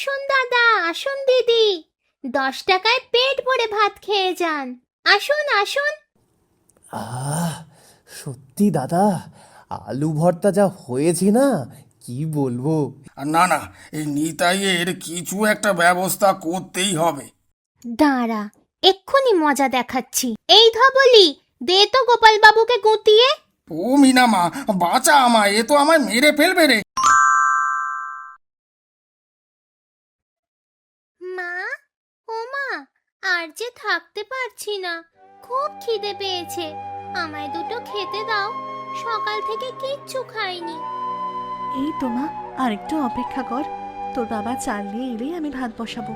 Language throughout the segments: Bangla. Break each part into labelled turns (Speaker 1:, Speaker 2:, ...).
Speaker 1: আসুন দাদা, আসুন দিদি, 10 টাকায় পেট ভরে ভাত খেয়ে যান। আসুন আসুন।
Speaker 2: আহ, সত্যি দাদা, আলু ভর্তা যা হয়েছে না, কি বলবো।
Speaker 3: না না, এই নিতাইয়ের কিছু একটা ব্যবস্থা করতেই হবে।
Speaker 1: দাঁড়া, এক্ষুনি মজা দেখাচ্ছি। এই ধবলি, দে তো গোপাল বাবুকে গুঁতিয়ে।
Speaker 3: ও মিনামা, বাঁচা আমায়, এ তো আমায় মেরে ফেলবে রে।
Speaker 1: মা, ও মা, আর যে থাকতে পারছি না, খুব খিদে পেয়েছে। আমায় দুটো খেতে দাও, সকাল থেকে কিচ্ছু খাইনি।
Speaker 4: এই তো মা, আর একটু অপেক্ষা কর। তোর বাবা চাল নিয়ে এলেই আমি ভাত বসাবো।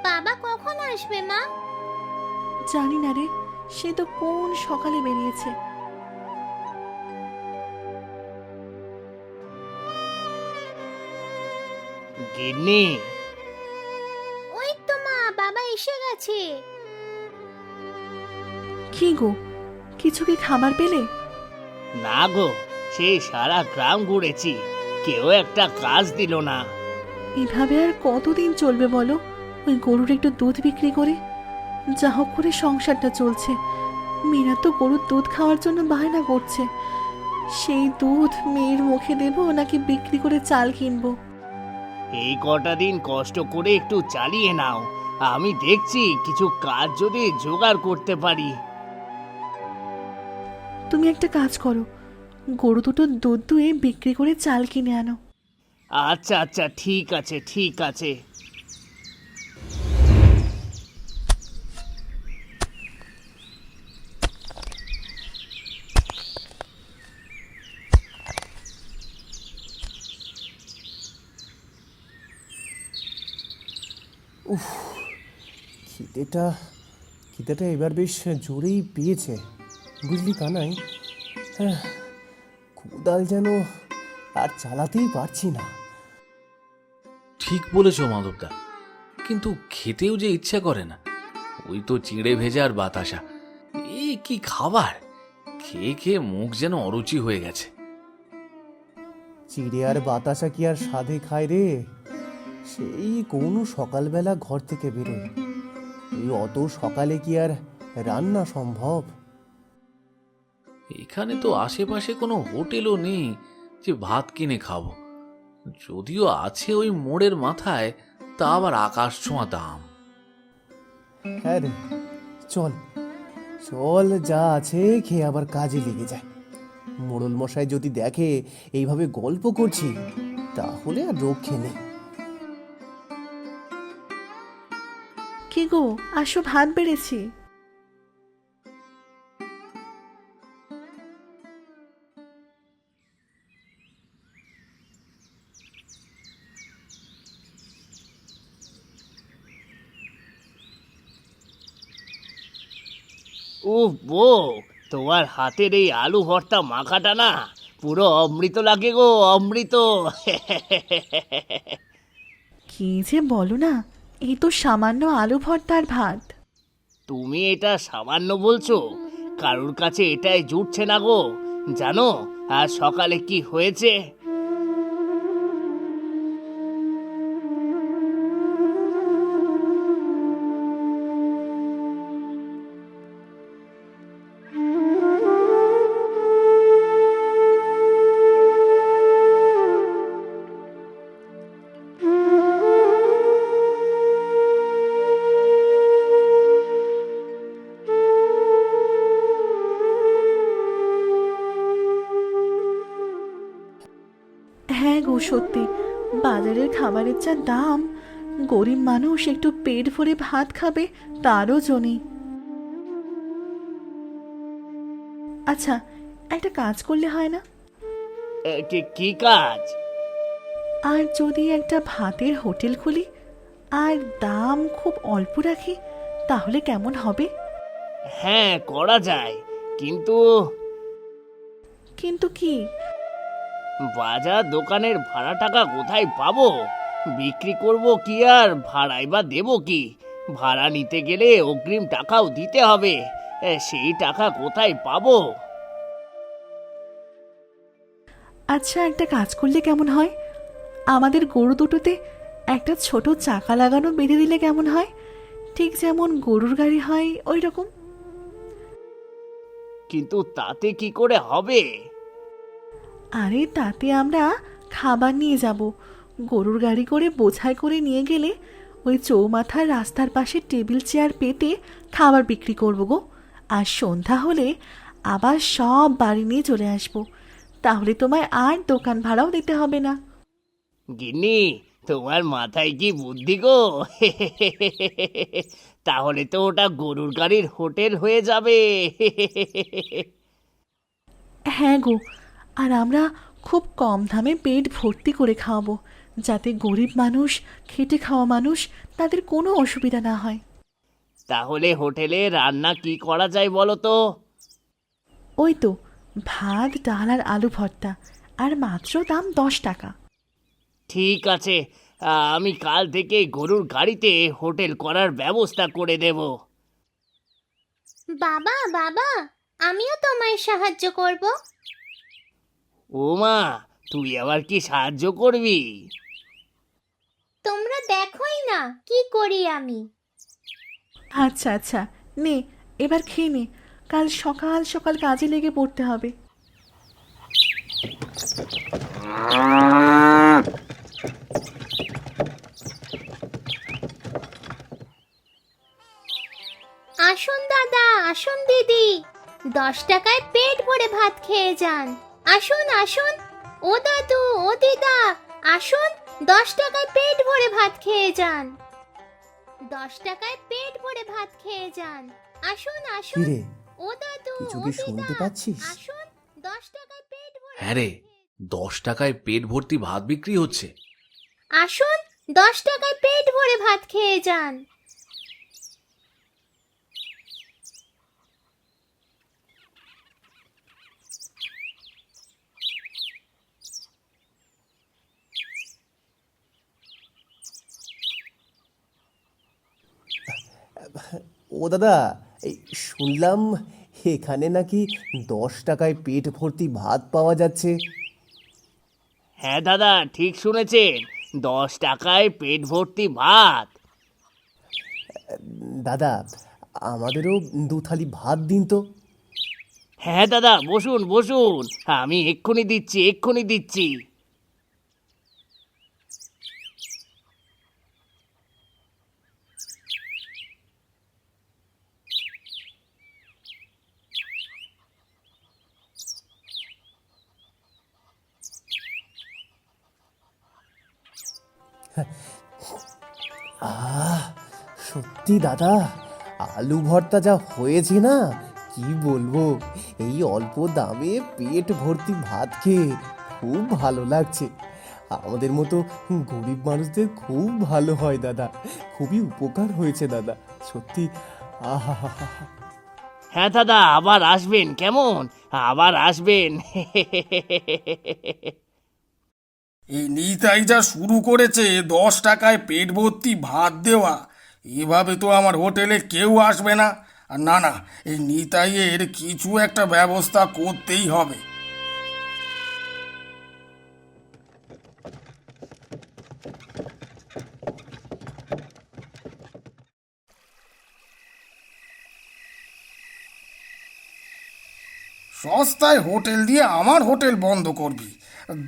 Speaker 1: বাবা কখন আসবে মা?
Speaker 4: জানি না রে, সে তো কোন সকালে বেরিয়েছে।
Speaker 5: গিন্নি,
Speaker 1: ওই তো মা, বাবা এসে গেছে।
Speaker 4: কি গো, কিছু কি খাবার পেলে?
Speaker 5: না গো, সেই সারা গ্রাম ঘুরেছি, কেউ একটা কাজ দিল না।
Speaker 4: এভাবে আর কতদিন চলবে বলো? ওই গরুর একটু দুধ বিক্রি করে যা হোক করে সংসারটা চলছে। মীরা তো গরুর দুধ খাওয়ার জন্য বায়না করছে। সেই দুধ মেয়ের মুখে দেবো নাকি বিক্রি করে চাল কিনবো?
Speaker 5: এই কটা দিন কষ্ট করে একটু চালিয়ে নাও, আমি দেখছি কিছু কাজ যদি জোগাড় করতে পারি।
Speaker 4: তুমি একটা কাজ করো, গরু দুটো দুধ দুয়ে বিক্রি করে চাল কিনে আনো।
Speaker 5: আচ্ছা আচ্ছা, ঠিক আছে ঠিক আছে।
Speaker 2: খিদেটা খিদেটা এবার বেশ জোরেই পেয়েছে, বুঝলি কানাই। হ্যাঁ, কোদাল যেন আর চালাতেই পারছি না।
Speaker 6: ঠিক বলেছ মাধবদা, কিন্তু খেতেও যে ইচ্ছা করে না। ওই তো চিঁড়ে ভেজা আর বাতাসা, এই কি খাবার! খেয়ে খেয়ে মুখ যেন অরুচি হয়ে গেছে।
Speaker 2: চিড়ে আর বাতাসা কি আর সাধে খায় রে? সেই কোনো সকালবেলা ঘর থেকে বেরোয়, এই অত সকালে কি আর রান্না সম্ভব?
Speaker 6: এখানে তো আশেপাশে কোনো হোটেলও নেই যে ভাত কিনে খাবো। যদিও আছে ওই মোড়ের মাথায়, তা আবার আকাশ ছোঁয়া দাম।
Speaker 2: হ্যাঁ রে, চল চল, যা আছে খেয়ে আবার কাজে লেগে যায়। মোড়ল মশাই যদি দেখে এইভাবে গল্প করছি, তাহলে আর রক্ষে নেই।
Speaker 4: কি গো, আসো, ভাত বেড়েছি।
Speaker 5: উফ বউ, তোমার হাতের এই আলু ভর্তা মাখাটা না পুরো অমৃত লাগে গো, অমৃত।
Speaker 4: কি যে বলো না, এই তো সামান্য আলু ভর্তার ভাত।
Speaker 5: তুমি এটা সামান্য বলছো? কারুর কাছে এটাই জুটছে না গো। জানো আজ সকালে কি হয়েছে?
Speaker 4: হ্যাঁ গো, সত্যি বাজারের খাবারের যা দাম, গরিব মানুষ একটু পেট ভরে ভাত খাবে তারও জো নেই। আচ্ছা, একটা কাজ করলে হয় না?
Speaker 5: কি কাজ?
Speaker 4: আর যদি একটা ভাতের হোটেল খুলি আর দাম খুব অল্প রাখি, তাহলে কেমন হবে?
Speaker 5: হ্যাঁ, করা যায়, কিন্তু
Speaker 4: কিন্তু কি?
Speaker 5: বাজার দোকানের ভাড়া টাকা কোথায় পাবো? বিক্রি করব কি আর ভাড়াই বা দেবো কি? ভাড়া নিতে গেলে অগ্রিম টাকাও দিতে হবে, সেই টাকা কোথায় পাবো?
Speaker 4: আচ্ছা, একটা কাজ করলে কেমন হয়? আমাদের গরু দুটোতে একটা ছোট চাকা লাগানো বেঁধে দিলে কেমন হয়? ঠিক যেমন গরুর গাড়ি হয় ওই রকম।
Speaker 5: কিন্তু তাতে কি করে হবে?
Speaker 4: আরে তাতে আমরা খাবার নিয়ে যাব। গরুর গাড়ি করে বোঝাই করে নিয়ে গেলে ওই চৌমাথার রাস্তার পাশে টেবিল চেয়ার পেতে খাবার বিক্রি করবো গো। আর সন্ধ্যা হলে আবার সব বাড়ি নিয়ে চলে আসবো। তাহলে তোমায় আর দোকান ভাড়াও দিতে হবে না।
Speaker 5: গিন্নি, তোমার মাথায় কি বুদ্ধি গো! তাহলে তো ওটা গরুর গাড়ির হোটেল হয়ে যাবে।
Speaker 4: হ্যাঁ গো, আর আমরা খুব কম দামে পেট ভর্তি করে খাওয়াবো, যাতে গরিব মানুষ, খেটে খাওয়া মানুষ, তাদের কোনো অসুবিধা না হয়।
Speaker 5: তাহলে হোটেলে রান্না কি করা যায় বলো তো?
Speaker 4: ওই তো ভাত, ডাল আর আলু ভর্তা, আর মাত্র দাম 10 টাকা।
Speaker 5: ঠিক আছে, আমি কাল থেকে গরুর গাড়িতে হোটেল করার ব্যবস্থা করে দেব।
Speaker 1: বাবা বাবা, আমিও তোমায় সাহায্য করব।
Speaker 5: ও মা, তুই আবার কি সাহায্য করবি?
Speaker 1: তোমরা দেখোই না কি করি আমি।
Speaker 4: আচ্ছা আচ্ছা, নে এবার খেয়ে নে, কাল সকাল সকাল কাজে লেগে পড়তে হবে।
Speaker 1: আসুন দাদা, আসুন দিদি, 10 টাকায় পেট ভরে ভাত খেয়ে যান। আসুন আসুন, ও দাদু, ও দিদা, আসুন, 10 টাকায় পেট ভরে ভাত খেয়ে যান। 10 টাকায় পেট ভরে ভাত খেয়ে যান। আসুন আসুন,
Speaker 2: কিরে,
Speaker 1: ও দাদু,
Speaker 2: কিছু
Speaker 1: ও
Speaker 2: কি
Speaker 1: দিদা,
Speaker 2: শুনতে পাচ্ছিস?
Speaker 1: আসুন, 10 টাকায় পেট ভরে
Speaker 6: হ্যাঁ রে, 10 টাকায় পেট ভর্তি ভাত বিক্রি হচ্ছে।
Speaker 1: আসুন, 10 টাকায় পেট ভরে ভাত খেয়ে যান।
Speaker 2: ও দাদা, এই শুনলাম এখানে নাকি 10 টাকায় পেট ভর্তি ভাত পাওয়া যাচ্ছে।
Speaker 5: হ্যাঁ দাদা, ঠিক শুনেছেন, 10 টাকায় পেট ভর্তি ভাত।
Speaker 2: দাদা, আমাদেরও 2 থালি ভাত দিন তো।
Speaker 5: হ্যাঁ দাদা, বসুন বসুন, আমি এক্ষুনি দিচ্ছি, এক্ষুনি দিচ্ছি।
Speaker 2: আহ, সত্যি দাদা, আলু ভর্তা যা হয়েছে না, কি বলবো। এই অল্প দামে পেট ভর্তি ভাত খেয়ে খুব ভালো লাগছে। আমাদের মতো গরিব মানুষদের খুব ভালো হয় দাদা, খুবই উপকার হয়েছে দাদা, সত্যি। আহা,
Speaker 5: হ্যাঁ দাদা, আবার আসবেন কেমন, আবার আসবেন।
Speaker 3: এই নিতাই যা শুরু করেছে 10 টাকায় পেট ভর্তি ভাত দেওয়া, এভাবে তো আমার হোটেলে কেউ আসবে না। আর না না, এই নিতাইয়ের কিছু একটা ব্যবস্থা করতেই হবে। সস্তায় হোটেল দিয়ে আমার হোটেল বন্ধ করবি?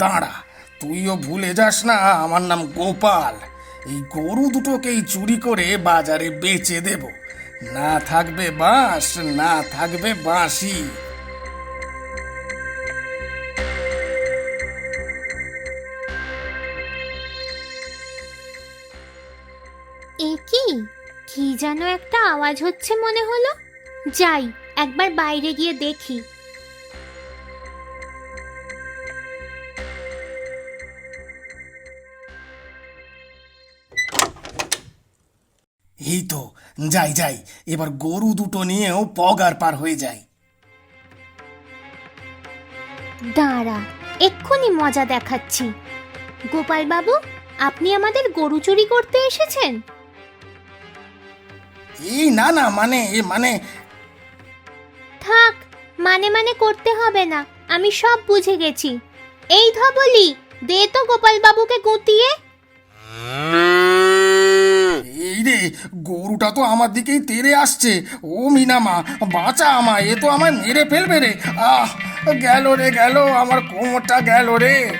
Speaker 3: দাঁড়া, তুইও ভুলে যাস না আমার নাম গোপাল। এই গরু দুটোকেই চুরি করে বাজারে বেচে দেব। না থাকবে বাঁশ, না থাকবে বাঁশি।
Speaker 1: এ কি, কি যেন একটা আওয়াজ হচ্ছে মনে হলো। যাই, একবার বাইরে গিয়ে দেখি।
Speaker 3: এই তো, যাই যাই, এবার গরু দুটো নিয়েও পগার পার হয়ে যায়।
Speaker 1: দাঁড়া, এক্ষুনি মজা দেখাচ্ছি। গোপাল বাবু, আপনি আমাদের গরু চুরি করতে এসেছেন?
Speaker 3: এই না না, মানে
Speaker 1: থাক, মানে করতে হবে না, আমি সব বুঝে গেছি। এই ধবলি, দে তো গোপাল বাবুকে গুঁতিয়ে।
Speaker 3: গরুটা তো আমার দিকেই তেড়ে আসছে। ও মিনামা, বাঁচা আমায়, এ তো আমায় মেরে ফেলবে রে। আহ, গেল রে গেল, আমার কোমরটা গেল রে।